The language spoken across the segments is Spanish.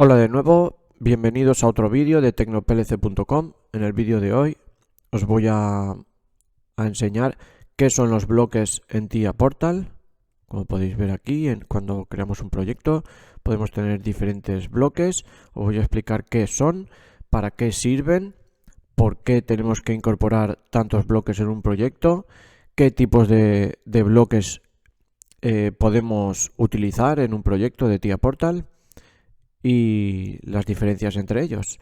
Hola de nuevo, bienvenidos a otro vídeo de tecnoplc.com. En el vídeo de hoy os voy a enseñar qué son los bloques en TIA Portal. Como podéis ver aquí, cuando creamos un proyecto podemos tener diferentes bloques. Os voy a explicar qué son, para qué sirven, por qué tenemos que incorporar tantos bloques en un proyecto, qué tipos de bloques podemos utilizar en un proyecto de TIA Portal y las diferencias entre ellos.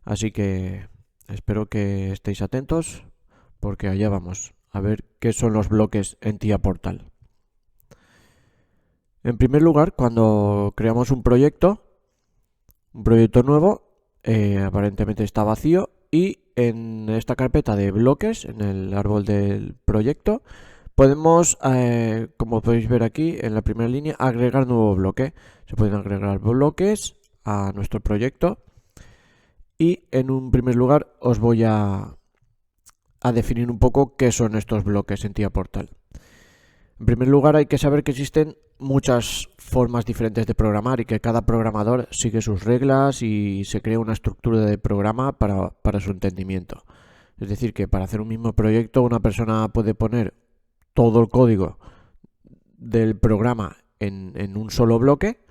Así que espero que estéis atentos porque allá vamos a ver qué son los bloques en TIA Portal. En primer lugar, cuando creamos un proyecto nuevo, aparentemente está vacío y en esta carpeta de bloques, en el árbol del proyecto, podemos, como podéis ver aquí en la primera línea, agregar nuevo bloque. Se pueden agregar bloques a nuestro proyecto y en un primer lugar os voy a definir un poco qué son estos bloques en TIA Portal. En primer lugar, hay que saber que existen muchas formas diferentes de programar y que cada programador sigue sus reglas y se crea una estructura de programa para su entendimiento. Es decir, que para hacer un mismo proyecto una persona puede poner todo el código del programa en un solo bloque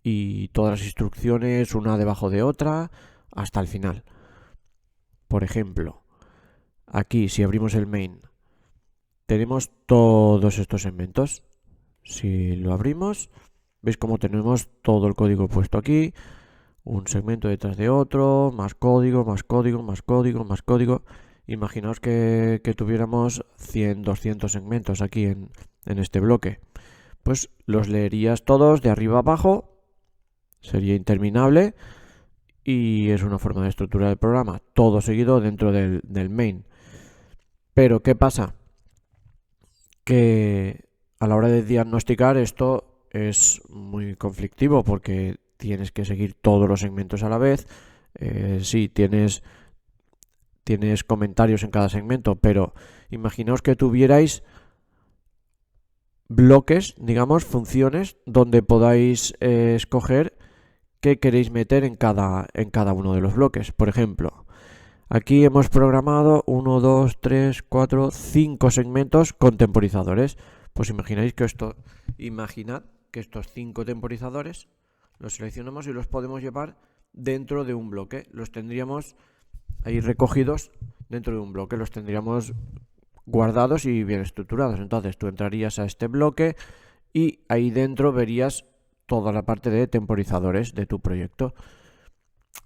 y todas las instrucciones una debajo de otra hasta el final. Por ejemplo, aquí si abrimos el main tenemos todos estos segmentos. Si lo abrimos, veis cómo tenemos todo el código puesto aquí, un segmento detrás de otro, más código, más código, más código, más código. Imaginaos que tuviéramos 100, 200 segmentos aquí en este bloque. Pues los leerías todos de arriba a abajo, sería interminable y es una forma de estructurar el programa, todo seguido dentro del main. Pero ¿qué pasa? Que a la hora de diagnosticar esto es muy conflictivo porque tienes que seguir todos los segmentos a la vez. Sí, tienes comentarios en cada segmento, pero imaginaos que tuvierais bloques, digamos, funciones donde podáis escoger qué queréis meter en cada uno de los bloques. Por ejemplo, aquí hemos programado 1, 2, 3, 4, 5 segmentos con temporizadores. Pues imaginad que estos 5 temporizadores los seleccionamos y los podemos llevar dentro de un bloque. Los tendríamos ahí recogidos dentro de un bloque, los tendríamos guardados y bien estructurados. Entonces tú entrarías a este bloque y ahí dentro verías toda la parte de temporizadores de tu proyecto.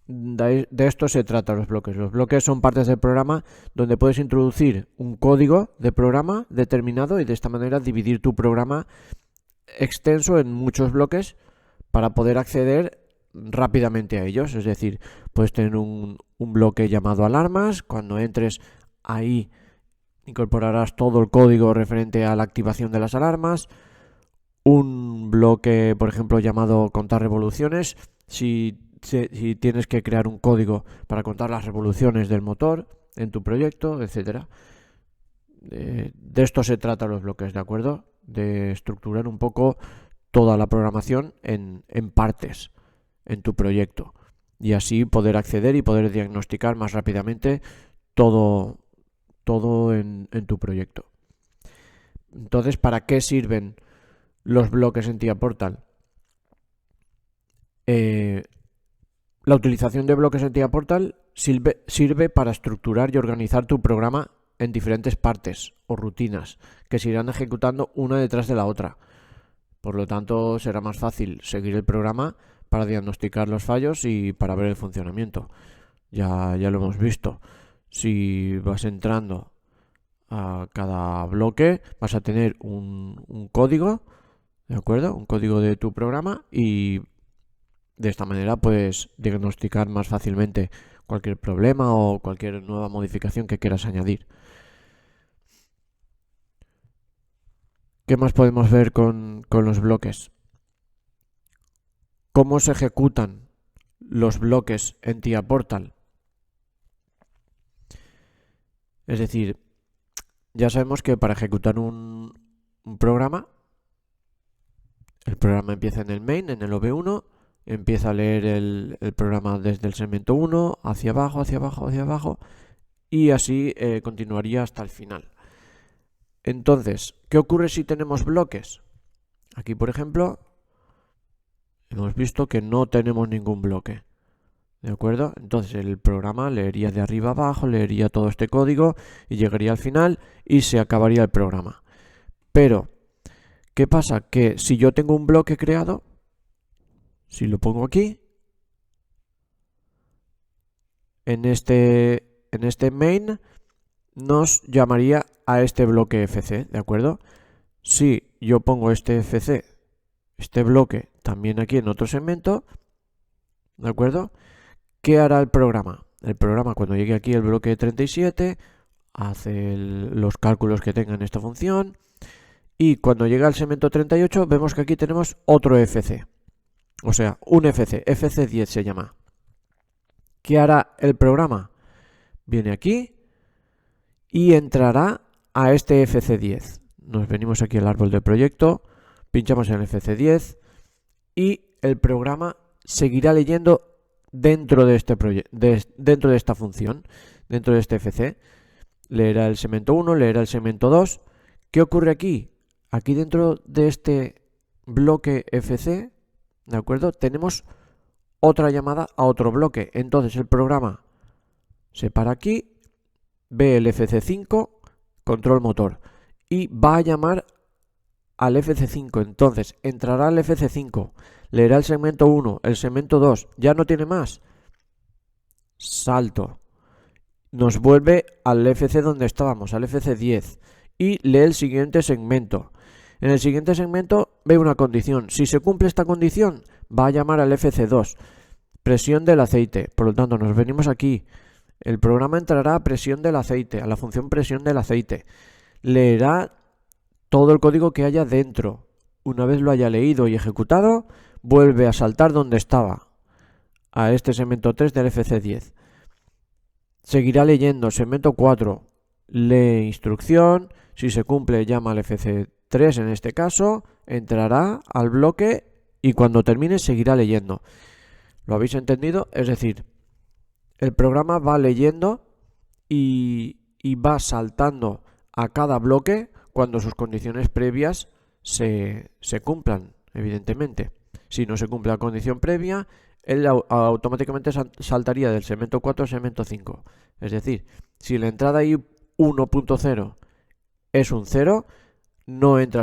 De esto se trata los bloques. Los bloques son partes del programa donde puedes introducir un código de programa determinado y de esta manera dividir tu programa extenso en muchos bloques para poder acceder rápidamente a ellos. Es decir, puedes tener un bloque llamado alarmas. Cuando entres ahí incorporarás todo el código referente a la activación de las alarmas. Un bloque, por ejemplo, llamado contar revoluciones. Si tienes que crear un código para contar las revoluciones del motor en tu proyecto, etcétera. De esto se trata los bloques, ¿de acuerdo? De estructurar un poco toda la programación en partes en tu proyecto y así poder acceder y poder diagnosticar más rápidamente todo en tu proyecto. Entonces, ¿para qué sirven los bloques en TIA Portal? La utilización de bloques en TIA Portal sirve para estructurar y organizar tu programa en diferentes partes o rutinas que se irán ejecutando una detrás de la otra. Por lo tanto, será más fácil seguir el programa para diagnosticar los fallos y para ver el funcionamiento. Ya lo hemos visto. Si vas entrando a cada bloque, vas a tener un código, ¿de acuerdo? Un código de tu programa y de esta manera puedes diagnosticar más fácilmente cualquier problema o cualquier nueva modificación que quieras añadir. ¿Qué más podemos ver con los bloques? ¿Cómo se ejecutan los bloques en TIA Portal? Es decir, ya sabemos que para ejecutar un programa, el programa empieza en el main, en el OV1, empieza a leer el programa desde el segmento 1 hacia abajo, hacia abajo, hacia abajo, y así continuaría hasta el final. Entonces, ¿qué ocurre si tenemos bloques? Aquí, por ejemplo, hemos visto que no tenemos ningún bloque. ¿De acuerdo? Entonces el programa leería de arriba abajo, leería todo este código y llegaría al final y se acabaría el programa. Pero, ¿qué pasa? Que si yo tengo un bloque creado, si lo pongo aquí, en este main, nos llamaría a este bloque FC, ¿de acuerdo? Si yo pongo este FC, este bloque, también aquí en otro segmento, ¿de acuerdo? ¿Qué hará el programa? El programa, cuando llegue aquí el bloque 37, hace los cálculos que tenga en esta función, y cuando llega al segmento 38 vemos que aquí tenemos otro FC, o sea, un FC, FC10 se llama. ¿Qué hará el programa? Viene aquí y entrará a este FC10. Nos venimos aquí al árbol del proyecto, pinchamos en el FC10 y el programa seguirá leyendo dentro de este dentro de esta función, dentro de este FC. Leerá el segmento 1, leerá el segmento 2. ¿Qué ocurre aquí? Aquí dentro de este bloque FC, ¿de acuerdo? Tenemos otra llamada a otro bloque. Entonces el programa se para aquí, ve el FC5, control motor, y va a llamar al FC5. Entonces entrará al FC5, leerá el segmento 1, el segmento 2, ya no tiene más. Salto. Nos vuelve al FC donde estábamos, al FC10, y lee el siguiente segmento. En el siguiente segmento ve una condición. Si se cumple esta condición, va a llamar al FC2, presión del aceite. Por lo tanto, nos venimos aquí. El programa entrará a presión del aceite, a la función presión del aceite. Leerá todo el código que haya dentro. Una vez lo haya leído y ejecutado, vuelve a saltar donde estaba, a este segmento 3 del FC10. Seguirá leyendo, segmento 4, lee instrucción, si se cumple llama al FC3 en este caso, entrará al bloque y cuando termine seguirá leyendo. ¿Lo habéis entendido? Es decir, el programa va leyendo y va saltando a cada bloque cuando sus condiciones previas se cumplan, evidentemente. Si no se cumple la condición previa, él automáticamente saltaría del segmento 4 al segmento 5. Es decir, si la entrada I 1.0 es un 0, no entra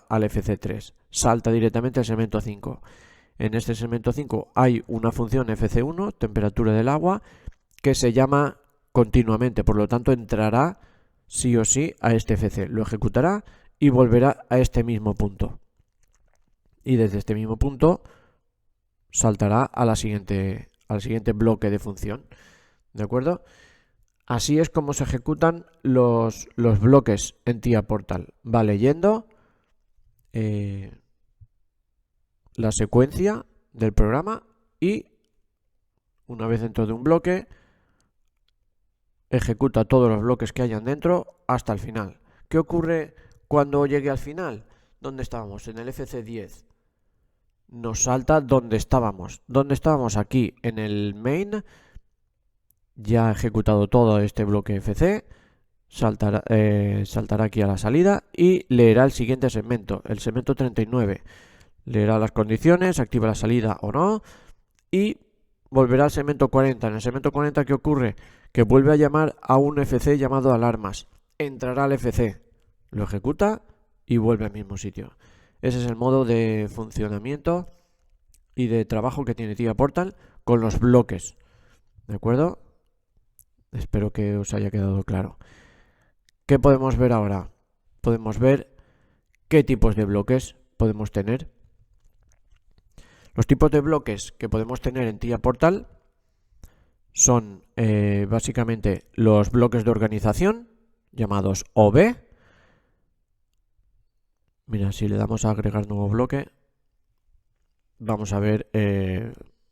al FC3, salta directamente al segmento 5. En este segmento 5 hay una función FC1, temperatura del agua, que se llama continuamente, por lo tanto entrará sí o sí a este FC, lo ejecutará y volverá a este mismo punto. Y desde este mismo punto saltará al siguiente bloque de función. ¿De acuerdo? Así es como se ejecutan los bloques en TIA Portal. Va leyendo la secuencia del programa y una vez dentro de un bloque ejecuta todos los bloques que hayan dentro hasta el final. ¿Qué ocurre cuando llegue al final? ¿Dónde estábamos? En el FC10. Nos salta donde estábamos. ¿Dónde estábamos? Aquí en el main. Ya ha ejecutado todo este bloque FC. Saltará aquí a la salida y leerá el siguiente segmento, el segmento 39. Leerá las condiciones, activa la salida o no y volverá al segmento 40. En el segmento 40, ¿qué ocurre? Que vuelve a llamar a un FC llamado alarmas. Entrará al FC, lo ejecuta y vuelve al mismo sitio. Ese es el modo de funcionamiento y de trabajo que tiene TIA Portal con los bloques. ¿De acuerdo? Espero que os haya quedado claro. ¿Qué podemos ver ahora? Podemos ver qué tipos de bloques podemos tener. Los tipos de bloques que podemos tener en TIA Portal son básicamente los bloques de organización, llamados OB. Mira, si le damos a agregar nuevo bloque, vamos a ver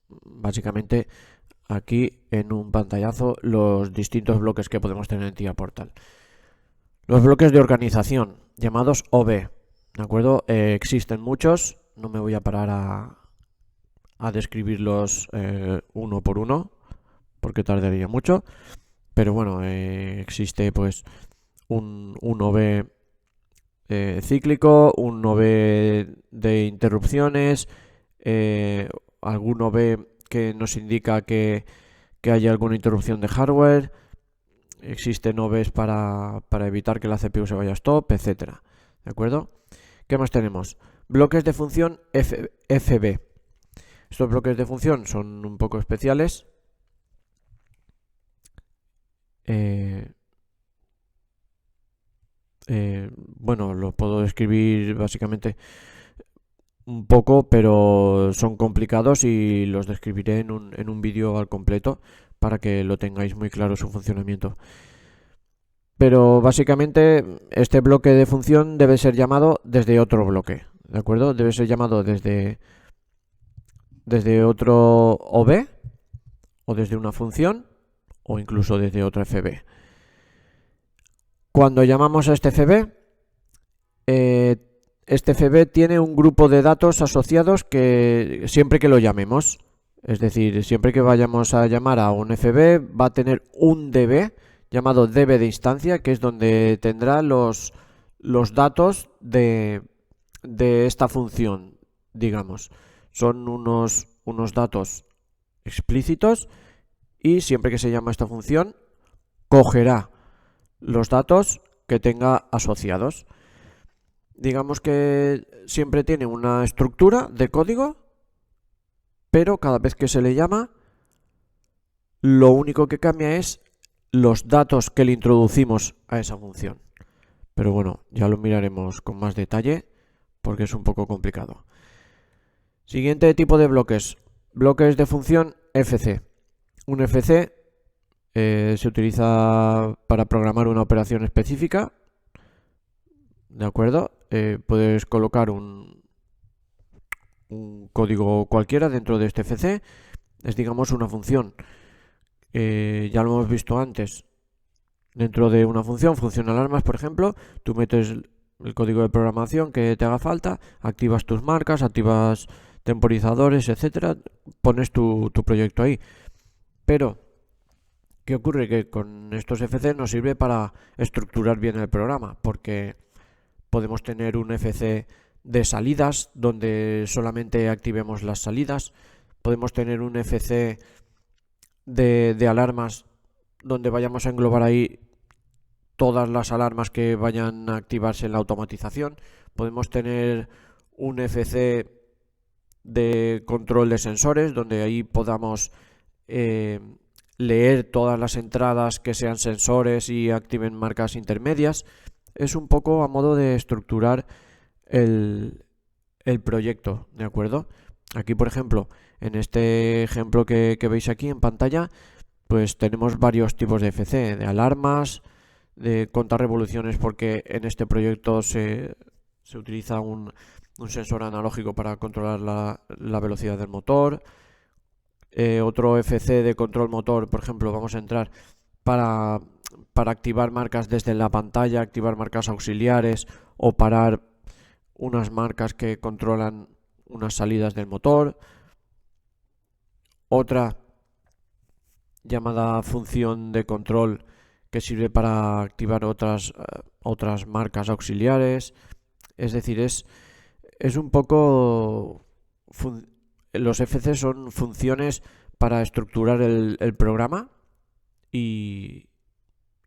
básicamente aquí en un pantallazo los distintos bloques que podemos tener en TIA Portal. Los bloques de organización, llamados OB, ¿de acuerdo? Existen muchos, no me voy a parar a describirlos uno por uno, porque tardaría mucho. Pero bueno, existe pues un OV cíclico, un OV de interrupciones, algún OV que nos indica que haya alguna interrupción de hardware. Existen OVs para evitar que la CPU se vaya a stop, etcétera. ¿De acuerdo? ¿Qué más tenemos? Bloques de función FB. Estos bloques de función son un poco especiales. Bueno, lo puedo describir básicamente un poco, pero son complicados y los describiré en un vídeo al completo para que lo tengáis muy claro su funcionamiento. Pero básicamente este bloque de función debe ser llamado desde otro bloque, ¿de acuerdo? Debe ser llamado desde otro OV o desde una función o incluso desde otro FB. Cuando llamamos a este FB, este FB tiene un grupo de datos asociados que siempre que lo llamemos, es decir, siempre que vayamos a llamar a un FB va a tener un DB llamado DB de instancia, que es donde tendrá los datos de esta función, digamos. Son unos datos explícitos y siempre que se llama esta función cogerá los datos que tenga asociados. Digamos que siempre tiene una estructura de código, pero cada vez que se le llama, lo único que cambia es los datos que le introducimos a esa función. Pero bueno, ya lo miraremos con más detalle porque es un poco complicado. Siguiente tipo de bloques. Bloques de función FC. Un FC se utiliza para programar una operación específica. ¿De acuerdo? Puedes colocar un código cualquiera dentro de este FC. Es, digamos, una función. Ya lo hemos visto antes. Dentro de una función alarmas, por ejemplo, tú metes el código de programación que te haga falta, activas tus marcas, activas temporizadores, etcétera, pones tu proyecto ahí. Pero, ¿qué ocurre? Que con estos FC nos sirve para estructurar bien el programa, porque podemos tener un FC de salidas, donde solamente activemos las salidas. Podemos tener un FC de alarmas, donde vayamos a englobar ahí todas las alarmas que vayan a activarse en la automatización. Podemos tener un FC de control de sensores, donde ahí podamos leer todas las entradas que sean sensores y activen marcas intermedias. Es un poco a modo de estructurar el proyecto, ¿de acuerdo? Aquí, por ejemplo, en este ejemplo que veis aquí en pantalla, pues tenemos varios tipos de FC, de alarmas, de contar revoluciones, porque en este proyecto se utiliza un sensor analógico para controlar la velocidad del motor. Otro FC de control motor, por ejemplo, vamos a entrar para activar marcas desde la pantalla, activar marcas auxiliares o parar unas marcas que controlan unas salidas del motor. Otra llamada función de control que sirve para activar otras marcas auxiliares. Es decir, es un poco... Los FC son funciones para estructurar el programa y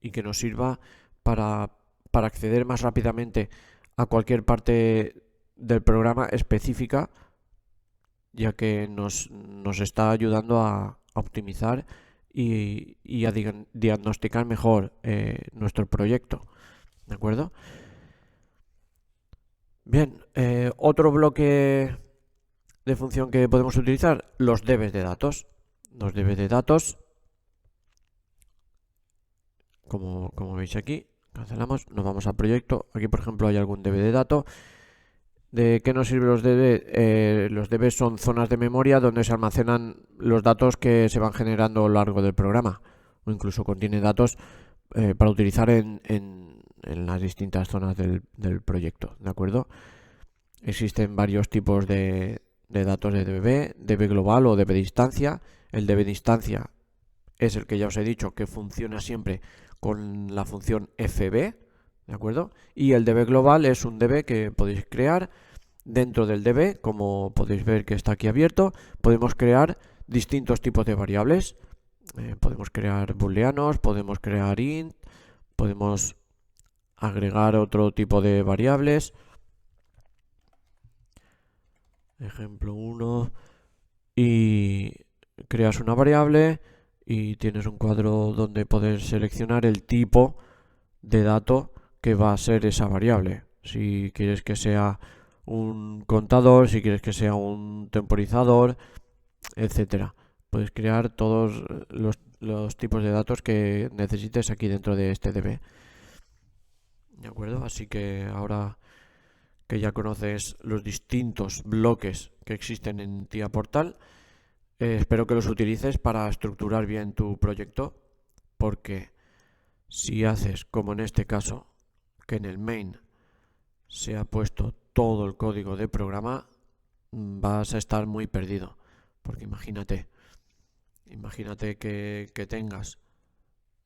que nos sirva para acceder más rápidamente a cualquier parte del programa específica, ya que nos está ayudando a optimizar y a diagnosticar mejor nuestro proyecto. ¿De acuerdo? Bien, otro bloque de función que podemos utilizar, los DBs de datos. Los DBs de datos, como veis aquí, cancelamos, nos vamos al proyecto. Aquí, por ejemplo, hay algún DB de dato. ¿De qué nos sirven los DB? Los DB son zonas de memoria donde se almacenan los datos que se van generando a lo largo del programa, o incluso contiene datos para utilizar en las distintas zonas del proyecto, ¿de acuerdo? Existen varios tipos de de datos de DB, DB global o DB distancia. El DB distancia es el que ya os he dicho que funciona siempre con la función FB, ¿de acuerdo? Y el DB global es un DB que podéis crear. Dentro del DB, como podéis ver que está aquí abierto, podemos crear distintos tipos de variables. Podemos crear booleanos, podemos crear int, podemos agregar otro tipo de variables. Ejemplo 1. Y creas una variable y tienes un cuadro donde poder seleccionar el tipo de dato que va a ser esa variable. Si quieres que sea un contador, si quieres que sea un temporizador, etcétera. Puedes crear todos los tipos de datos que necesites aquí dentro de este DB. ¿De acuerdo? Así que ahora que ya conoces los distintos bloques que existen en TIA Portal, espero que los utilices para estructurar bien tu proyecto, porque si haces como en este caso, que en el main se ha puesto todo el código de programa, vas a estar muy perdido. Porque imagínate que tengas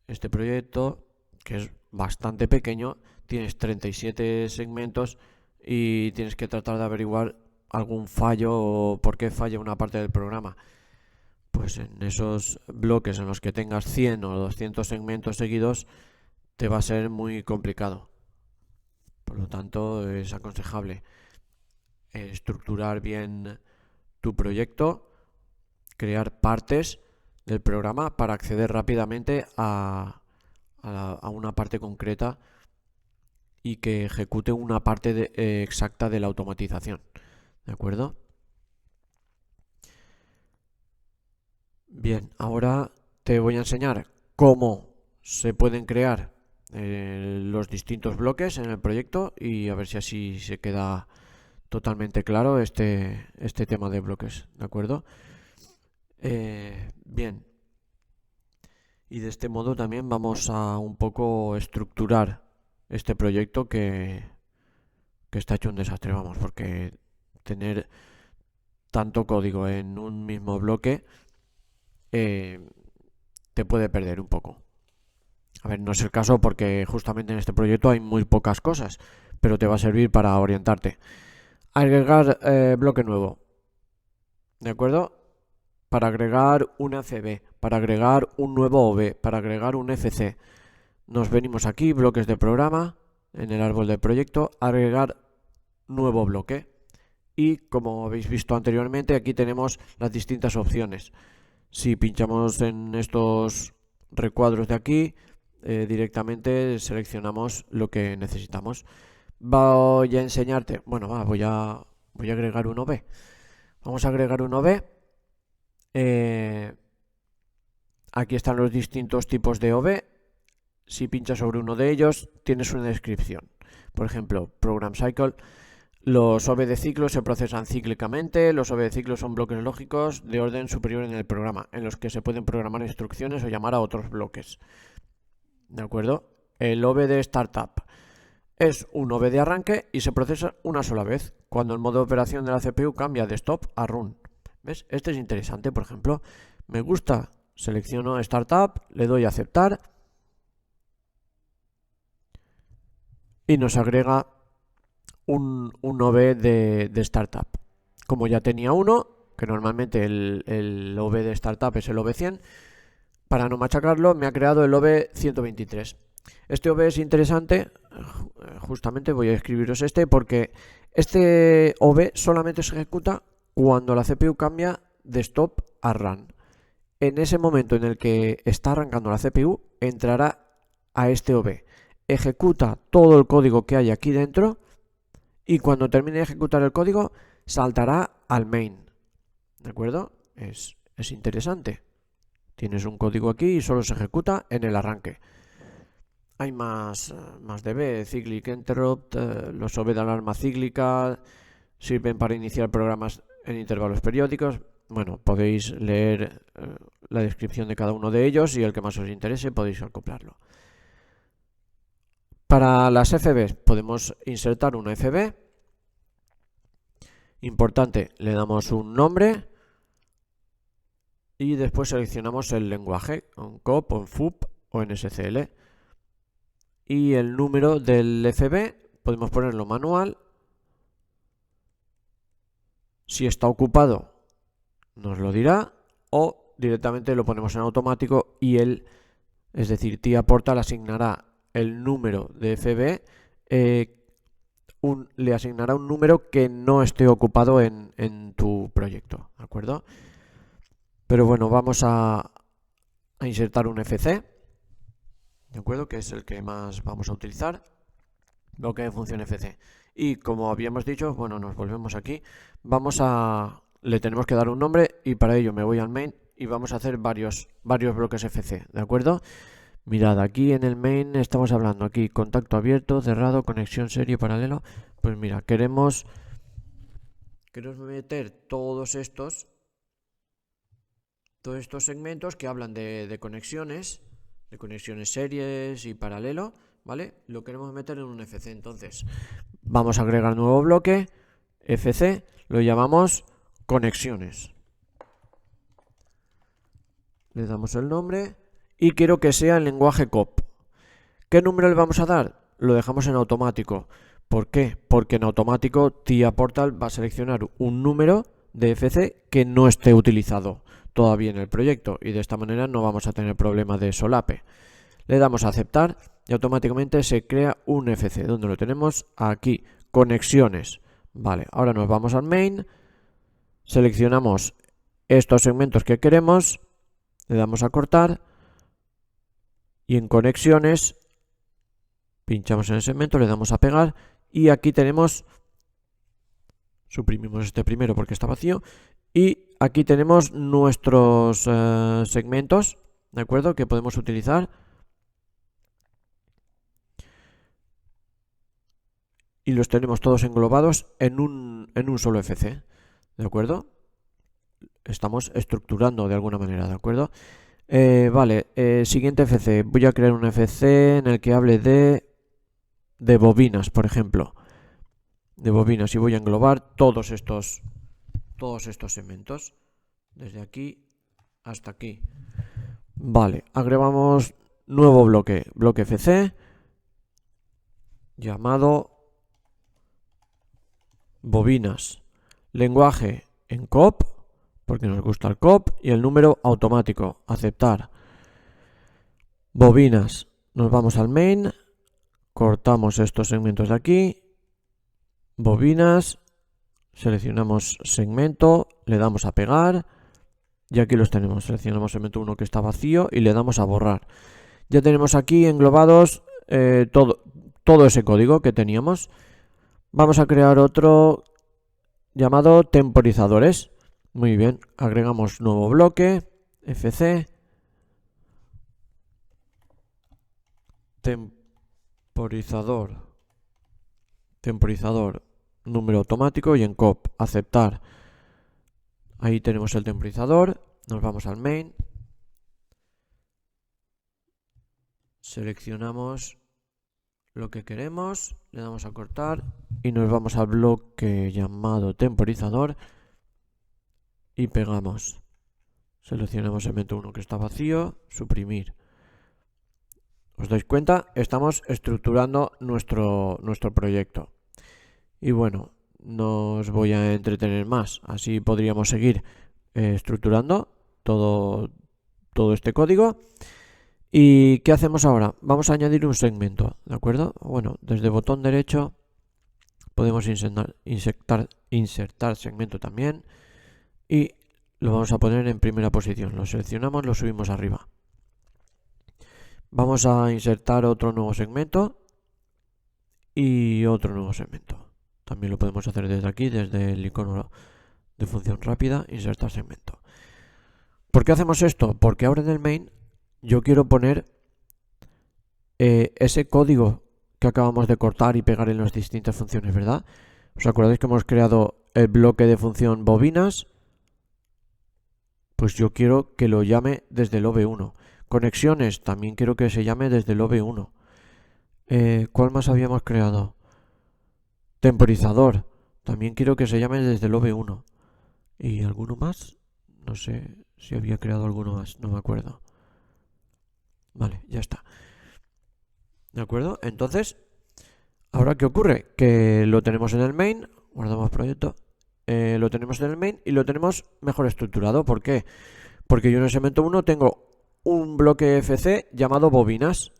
este proyecto, que es bastante pequeño, tienes 37 segmentos y tienes que tratar de averiguar algún fallo o por qué falla una parte del programa. Pues en esos bloques en los que tengas 100 o 200 segmentos seguidos, te va a ser muy complicado. Por lo tanto, es aconsejable estructurar bien tu proyecto, crear partes del programa para acceder rápidamente a una parte concreta y que ejecute una parte exacta de la automatización. ¿De acuerdo? Bien, ahora te voy a enseñar cómo se pueden crear los distintos bloques en el proyecto y a ver si así se queda totalmente claro este tema de bloques, ¿de acuerdo? Bien, y de este modo también vamos a un poco estructurar este proyecto que está hecho un desastre, vamos, porque tener tanto código en un mismo bloque te puede perder un poco. A ver, no es el caso porque justamente en este proyecto hay muy pocas cosas, pero te va a servir para orientarte. Agregar bloque nuevo, ¿de acuerdo? Para agregar un FB, para agregar un nuevo OB, para agregar un FC. Nos venimos aquí, bloques de programa, en el árbol del proyecto, agregar nuevo bloque. Y como habéis visto anteriormente, aquí tenemos las distintas opciones. Si pinchamos en estos recuadros de aquí, directamente seleccionamos lo que necesitamos. Voy a enseñarte, bueno, voy a agregar un OB. Vamos a agregar un OB. Aquí están los distintos tipos de OB. Si pinchas sobre uno de ellos, tienes una descripción. Por ejemplo, Program Cycle. Los OB de ciclo se procesan cíclicamente. Los OB de ciclo son bloques lógicos de orden superior en el programa, en los que se pueden programar instrucciones o llamar a otros bloques. ¿De acuerdo? El OB de Startup es un OB de arranque y se procesa una sola vez, cuando el modo de operación de la CPU cambia de Stop a Run. ¿Ves? Este es interesante, por ejemplo. Me gusta, selecciono Startup, le doy a aceptar y nos agrega un OB de Startup. Como ya tenía uno, que normalmente el OB de Startup es el OB 100, para no machacarlo me ha creado el OB 123. Este OB es interesante, justamente voy a escribiros porque este OB solamente se ejecuta cuando la CPU cambia de Stop a Run. En ese momento en el que está arrancando la CPU, entrará a este OB, ejecuta todo el código que hay aquí dentro y cuando termine de ejecutar el código saltará al main. ¿De acuerdo? Es interesante. Tienes un código aquí y solo se ejecuta en el arranque. Hay más DB, Cyclic Interrupt, los OB de alarma cíclica, sirven para iniciar programas en intervalos periódicos. Bueno, podéis leer la descripción de cada uno de ellos y el que más os interese podéis acoplarlo. Para las FBs podemos insertar una FB Importante, le damos un nombre y después seleccionamos el lenguaje, en COP, o en FUP o en SCL. Y el número del FB podemos ponerlo manual. Si está ocupado nos lo dirá, o directamente lo ponemos en automático y él, es decir, TIAPortal asignará el número de FB, le asignará un número que no esté ocupado en tu proyecto, ¿de acuerdo? Pero bueno, vamos a insertar un FC, ¿de acuerdo? Que es el que más vamos a utilizar, bloque de función FC. Y como habíamos dicho, bueno, nos volvemos aquí, le tenemos que dar un nombre y para ello me voy al main y vamos a hacer varios bloques FC, ¿de acuerdo? Mirad, aquí en el main estamos hablando aquí contacto abierto, cerrado, conexión serie, paralelo. Pues mira, queremos meter todos estos segmentos que hablan de conexiones series y paralelo, ¿vale? Lo queremos meter en un FC. Entonces vamos a agregar nuevo bloque FC, lo llamamos conexiones, le damos el nombre y quiero que sea en lenguaje COP. ¿Qué número le vamos a dar? Lo dejamos en automático. ¿Por qué? Porque en automático TIAPortal va a seleccionar un número de FC que no esté utilizado todavía en el proyecto y de esta manera no vamos a tener problema de solape. Le damos a aceptar y automáticamente se crea un FC. ¿Dónde lo tenemos? Aquí, conexiones. Vale, ahora nos vamos al main, seleccionamos estos segmentos que queremos, le damos a cortar y en conexiones pinchamos en el segmento, le damos a pegar y aquí tenemos, suprimimos este primero porque está vacío, y aquí tenemos nuestros segmentos, ¿de acuerdo? Que podemos utilizar. Y los tenemos todos englobados en un solo FC, ¿de acuerdo? Estamos estructurando de alguna manera, ¿de acuerdo? Vale, siguiente FC. Voy a crear un FC en el que hable de bobinas, por ejemplo. De bobinas y voy a englobar todos estos segmentos. Desde aquí hasta aquí. Vale, agregamos nuevo bloque FC llamado bobinas. Lenguaje en COP, porque nos gusta el COP, y el número automático, aceptar. Bobinas, nos vamos al main, cortamos estos segmentos de aquí, bobinas, seleccionamos segmento, le damos a pegar y aquí los tenemos. Seleccionamos segmento 1 que está vacío y le damos a borrar. Ya tenemos aquí englobados todo ese código que teníamos. Vamos a crear otro llamado temporizadores. Muy bien, agregamos nuevo bloque FC temporizador número automático y en COP aceptar. Ahí tenemos el temporizador, nos vamos al main, seleccionamos lo que queremos, le damos a cortar y nos vamos al bloque llamado temporizador y pegamos. Seleccionamos segmento 1 que está vacío, suprimir. ¿Os dais cuenta? Estamos estructurando nuestro proyecto. Y bueno, no os voy a entretener más. Así podríamos seguir estructurando todo este código. ¿Y qué hacemos ahora? Vamos a añadir un segmento, ¿de acuerdo? Bueno, desde botón derecho podemos insertar segmento también. Y lo vamos a poner en primera posición. Lo seleccionamos, lo subimos arriba. Vamos a insertar otro nuevo segmento y otro nuevo segmento. También lo podemos hacer desde aquí, desde el icono de función rápida, insertar segmento. ¿Por qué hacemos esto? Porque ahora en el main yo quiero poner ese código que acabamos de cortar y pegar en las distintas funciones, ¿verdad? ¿Os acordáis que hemos creado el bloque de función bobinas? Pues yo quiero que lo llame desde el OV1. Conexiones, también quiero que se llame desde el OV1. ¿Cuál más habíamos creado? Temporizador. También quiero que se llame desde el OV1. ¿Y alguno más? No sé si había creado alguno más, no me acuerdo. Vale, ya está. ¿De acuerdo? Entonces, ¿ahora qué ocurre? Que lo tenemos en el main, guardamos proyecto, lo tenemos en el main y lo tenemos mejor estructurado. ¿Por qué? Porque yo en el segmento 1 tengo un bloque FC llamado bobinas.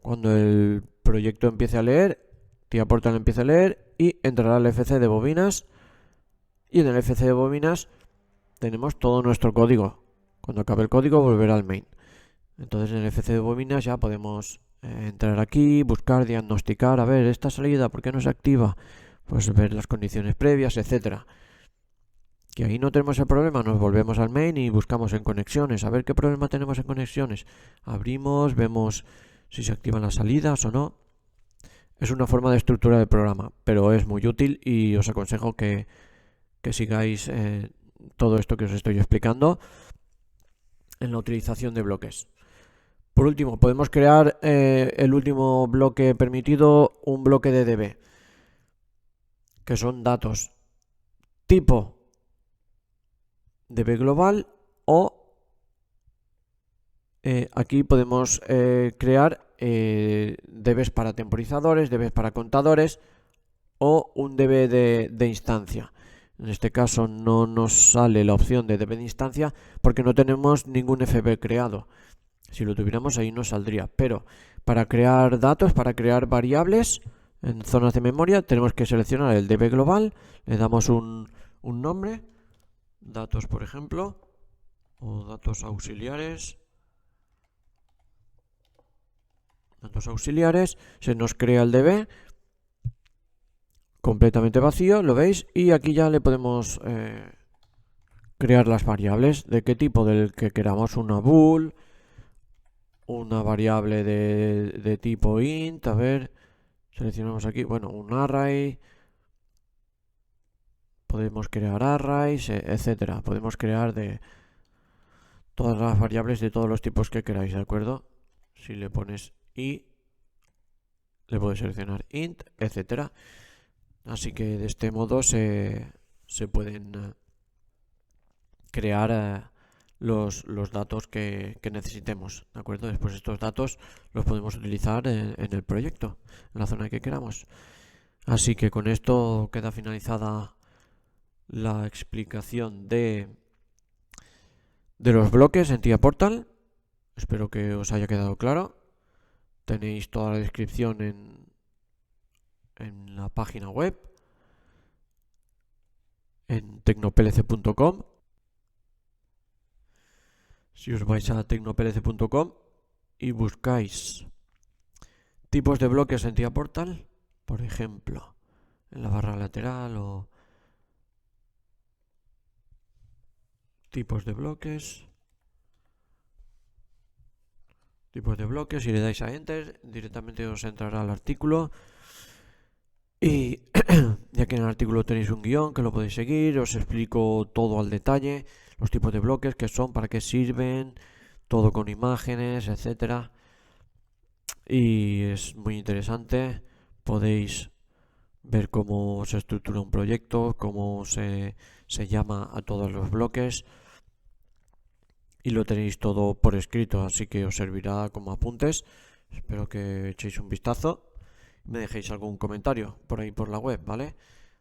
Cuando el proyecto empiece a leer, TIAPortal empieza a leer y entrará el FC de bobinas. Y en el FC de bobinas tenemos todo nuestro código. Cuando acabe el código volverá al main. Entonces en el FC de bobinas ya podemos entrar aquí, buscar, diagnosticar, a ver, esta salida, ¿por qué no se activa? Pues ver las condiciones previas, etcétera. Que ahí no tenemos el problema, nos volvemos al main y buscamos en conexiones, a ver qué problema tenemos en conexiones. Abrimos, vemos si se activan las salidas o no. Es una forma de estructura del programa, pero es muy útil y os aconsejo que sigáis todo esto que os estoy explicando en la utilización de bloques. Por último, podemos crear el último bloque permitido, un bloque de DB, que son datos tipo DB global o aquí podemos crear DBs para temporizadores, DBs para contadores o un DB de instancia. En este caso no nos sale la opción de DB de instancia porque no tenemos ningún FB creado. Si lo tuviéramos ahí nos saldría, pero para crear datos, para crear variables en zonas de memoria tenemos que seleccionar el DB global, le damos un nombre, datos por ejemplo, o datos auxiliares, se nos crea el DB completamente vacío, lo veis, y aquí ya le podemos crear las variables, de qué tipo, del que queramos, una bool, una variable de tipo int, a ver, seleccionamos aquí, bueno, un array, podemos crear arrays, etcétera, podemos crear de todas las variables de todos los tipos que queráis, ¿de acuerdo? Si le pones i, le puedes seleccionar int, etcétera. Así que de este modo se pueden crear los datos que necesitemos, ¿de acuerdo? Después estos datos los podemos utilizar en el proyecto, en la zona que queramos. Así que con esto queda finalizada la explicación de los bloques en TIAPortal. Espero que os haya quedado claro. Tenéis toda la descripción en la página web, en tecnoplc.com. Si os vais a tecnoplc.com y buscáis tipos de bloques en TIAPortal, por ejemplo, en la barra lateral o tipos de bloques, y le dais a Enter, directamente os entrará al artículo. Y ya que en el artículo tenéis un guión que lo podéis seguir, os explico todo al detalle, los tipos de bloques, qué son, para qué sirven, todo con imágenes, etcétera. Y es muy interesante, podéis ver cómo se estructura un proyecto, cómo se llama a todos los bloques. Y lo tenéis todo por escrito, así que os servirá como apuntes. Espero que echéis un vistazo. Me dejéis algún comentario por ahí por la web, ¿vale?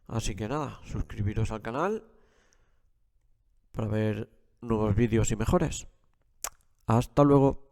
Así que nada, suscribiros al canal para ver nuevos vídeos y mejores. Hasta luego.